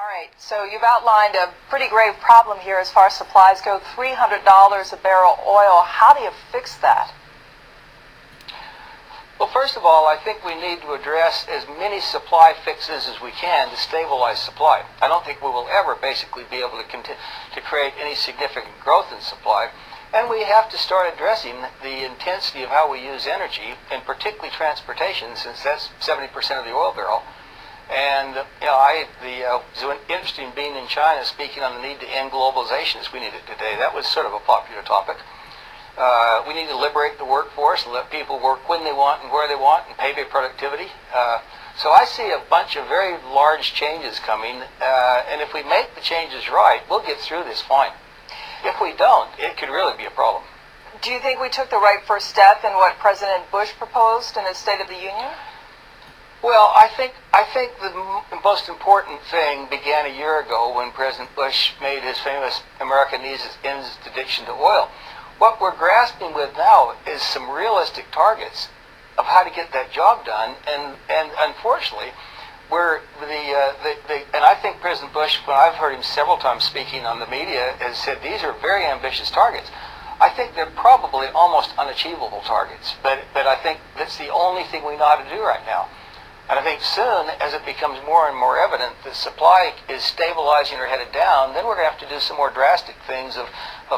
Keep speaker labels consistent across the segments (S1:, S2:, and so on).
S1: right, so you've outlined a pretty grave problem here as far as supplies go. $300 a barrel oil. How do you fix that?
S2: Well, first of all, I think we need to address as many supply fixes as we can to stabilize supply. I don't think we will ever basically be able to create any significant growth in supply. And we have to start addressing the intensity of how we use energy, and particularly transportation, since that's 70% of the oil barrel. And it was interesting being in China speaking on the need to end globalization as we need it today. That was sort of a popular topic. We need to liberate the workforce and let people work when they want and where they want and pay their productivity. So I see a bunch of very large changes coming, and if we make the changes right, we'll get through this fine. If we don't, it could really be a problem.
S1: Do you think we took the right first step in what President Bush proposed in his State of the Union?
S2: Well, I think the most important thing began a year ago when President Bush made his famous America ends its addiction to oil. What we're grasping with now is some realistic targets of how to get that job done, and unfortunately, and I think President Bush, when I've heard him several times speaking on the media, has said these are very ambitious targets. I think they're probably almost unachievable targets, but I think that's the only thing we know how to do right now. And I think soon, as it becomes more and more evident that supply is stabilizing or headed down, then we're going to have to do some more drastic things of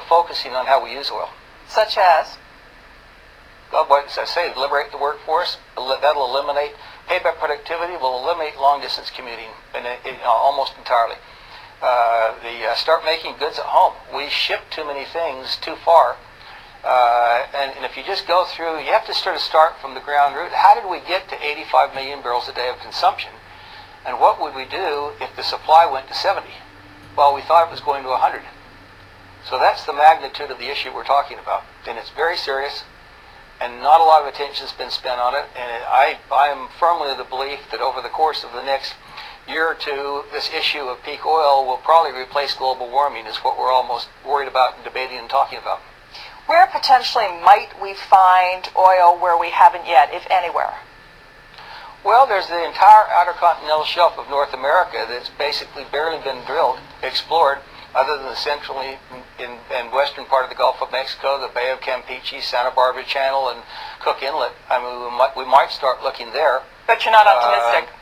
S2: focusing on how we use oil.
S1: Such as?
S2: Well, as I say, liberate the workforce. That'll eliminate payback productivity. Will eliminate long-distance commuting almost entirely. Start making goods at home. We ship too many things too far. And if you just go through, you have to sort of start from the ground root. How did we get to 85 million barrels a day of consumption? And what would we do if the supply went to 70? Well, we thought it was going to 100. So that's the magnitude of the issue we're talking about. And it's very serious, and not a lot of attention has been spent on it. And I am firmly of the belief that over the course of the next year or two, this issue of peak oil will probably replace global warming, is what we're almost worried about and debating and talking about.
S1: Where potentially might we find oil where we haven't yet, if anywhere?
S2: Well, there's the entire outer continental shelf of North America that's basically barely been drilled, explored, other than the central and western part of the Gulf of Mexico, the Bay of Campeche, Santa Barbara Channel, and Cook Inlet. I mean, we might start looking there.
S1: But you're not optimistic.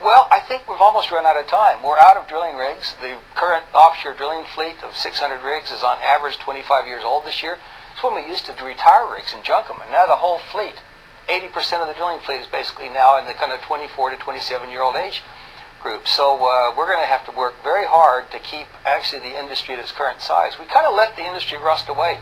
S2: Well, I think we've almost run out of time. We're out of drilling rigs. The current offshore drilling fleet of 600 rigs is on average 25 years old this year. It's when we used to retire rigs and junk them, and now the whole fleet, 80% of the drilling fleet is basically now in the kind of 24 to 27-year-old age group. So we're going to have to work very hard to keep actually the industry at its current size. We kind of let the industry rust away.